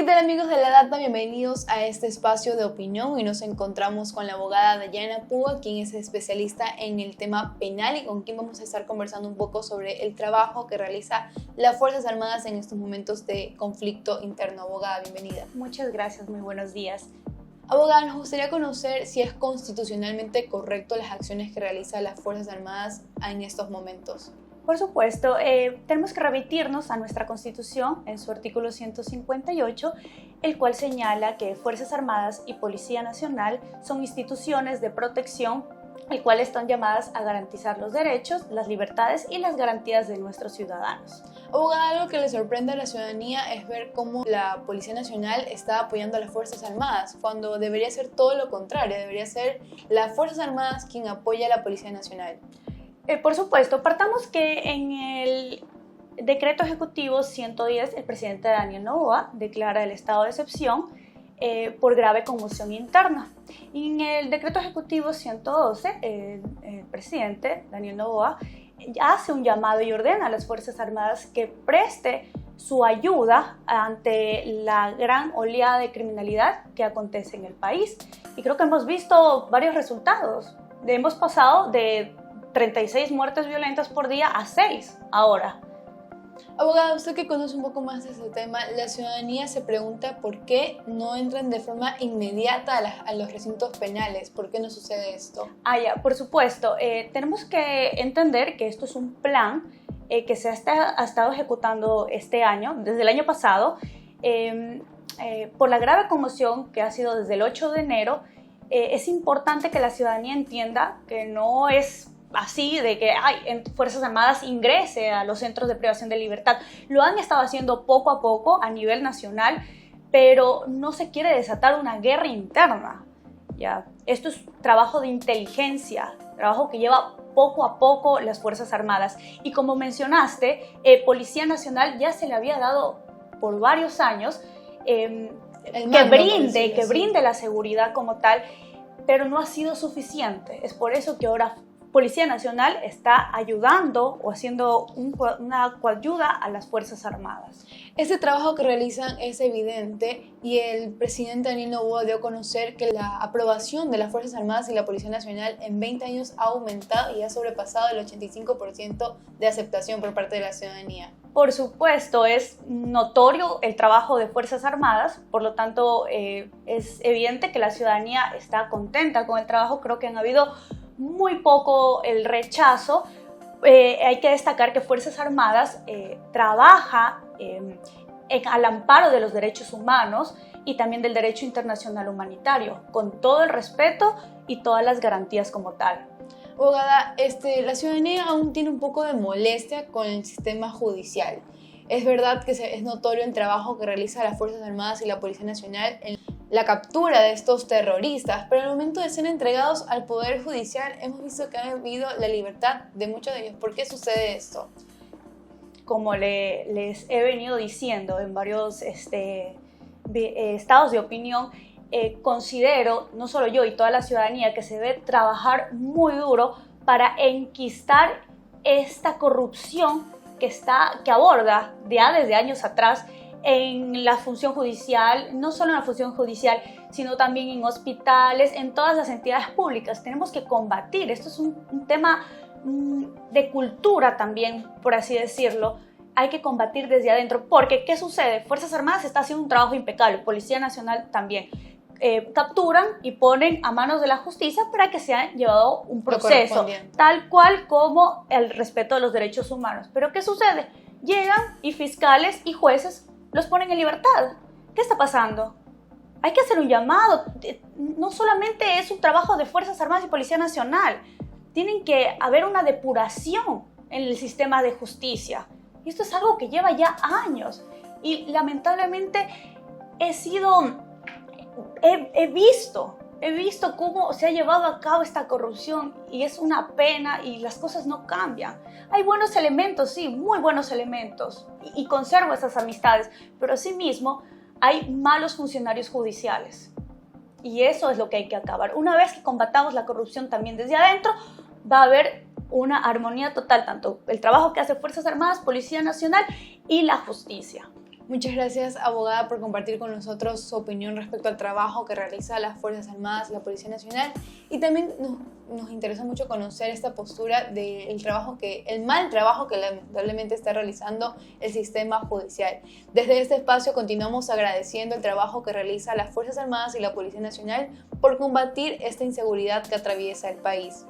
¿Qué tal, amigos de La Data? Bienvenidos a este espacio de opinión. Hoy nos encontramos con la abogada Dayana Púa, quien es especialista en el tema penal y con quien vamos a estar conversando un poco sobre el trabajo que realiza las Fuerzas Armadas en estos momentos de conflicto interno. Abogada, bienvenida. Muchas gracias, muy buenos días. Abogada, nos gustaría conocer si es constitucionalmente correcto las acciones que realizan las Fuerzas Armadas en estos momentos. Por supuesto, tenemos que remitirnos a nuestra Constitución en su artículo 158, el cual señala que Fuerzas Armadas y Policía Nacional son instituciones de protección, el cual están llamadas a garantizar los derechos, las libertades y las garantías de nuestros ciudadanos. Abogada, algo que le sorprende a la ciudadanía es ver cómo la Policía Nacional está apoyando a las Fuerzas Armadas, cuando debería ser todo lo contrario, debería ser las Fuerzas Armadas quien apoya a la Policía Nacional. Por supuesto, partamos que en el decreto ejecutivo 110, el presidente Daniel Noboa declara el estado de excepción por grave conmoción interna. Y en el decreto ejecutivo 112, el presidente Daniel Noboa hace un llamado y ordena a las Fuerzas Armadas que preste su ayuda ante la gran oleada de criminalidad que acontece en el país. Y creo que hemos visto varios resultados. Hemos pasado de 36 muertes violentas por día a 6 ahora. Abogada, usted que conoce un poco más de este tema, la ciudadanía se pregunta por qué no entran de forma inmediata a los recintos penales. ¿Por qué no sucede esto? Por supuesto. Tenemos que entender que esto es un plan que se ha estado ejecutando este año, desde el año pasado, por la grave conmoción que ha sido desde el 8 de enero. Es importante que la ciudadanía entienda que no es así de que Fuerzas Armadas ingrese a los centros de privación de libertad. Lo han estado haciendo poco a poco a nivel nacional, pero no se quiere desatar una guerra interna. ¿Ya? Esto es trabajo de inteligencia, trabajo que lleva poco a poco las Fuerzas Armadas. Y como mencionaste, Policía Nacional ya se le había dado por varios años que brinde la seguridad como tal, pero no ha sido suficiente. Es por eso que ahora Policía Nacional está ayudando o haciendo una coayuda a las Fuerzas Armadas. Este trabajo que realizan es evidente y el presidente Daniel Noboa dio a conocer que la aprobación de las Fuerzas Armadas y la Policía Nacional en 20 años ha aumentado y ha sobrepasado el 85% de aceptación por parte de la ciudadanía. Por supuesto, es notorio el trabajo de Fuerzas Armadas, por lo tanto es evidente que la ciudadanía está contenta con el trabajo. Creo que han habido muy poco el rechazo. Hay que destacar que Fuerzas Armadas trabaja al amparo de los derechos humanos y también del derecho internacional humanitario, con todo el respeto y todas las garantías como tal. Abogada, la ciudadanía aún tiene un poco de molestia con el sistema judicial. Es verdad que es notorio el trabajo que realizan las Fuerzas Armadas y la Policía Nacional en la captura de estos terroristas, pero al momento de ser entregados al Poder Judicial hemos visto que ha habido la libertad de muchos de ellos. ¿Por qué sucede esto? Como les he venido diciendo en varios estados de opinión, considero, no solo yo y toda la ciudadanía, que se debe trabajar muy duro para enquistar esta corrupción que aborda ya desde años atrás en la función judicial, no solo en la función judicial, sino también en hospitales, en todas las entidades públicas. Tenemos que combatir, esto es un tema de cultura también, por así decirlo. Hay que combatir desde adentro, porque ¿qué sucede? Fuerzas Armadas está haciendo un trabajo impecable, Policía Nacional también. Capturan y ponen a manos de la justicia para que sea llevado un proceso, tal cual como el respeto de los derechos humanos. Pero ¿qué sucede? Llegan y fiscales y jueces los ponen en libertad. ¿Qué está pasando? Hay que hacer un llamado. No solamente es un trabajo de Fuerzas Armadas y Policía Nacional. Tienen que haber una depuración en el sistema de justicia. Y esto es algo que lleva ya años. Y lamentablemente he visto cómo se ha llevado a cabo esta corrupción y es una pena y las cosas no cambian. Hay buenos elementos, sí, muy buenos elementos y conservo esas amistades, pero asimismo hay malos funcionarios judiciales y eso es lo que hay que acabar. Una vez que combatamos la corrupción también desde adentro, va a haber una armonía total, tanto el trabajo que hace Fuerzas Armadas, Policía Nacional y la justicia. Muchas gracias, abogada, por compartir con nosotros su opinión respecto al trabajo que realiza las Fuerzas Armadas y la Policía Nacional. Y también nos interesa mucho conocer esta postura del trabajo el mal trabajo que lamentablemente está realizando el sistema judicial. Desde este espacio continuamos agradeciendo el trabajo que realiza las Fuerzas Armadas y la Policía Nacional por combatir esta inseguridad que atraviesa el país.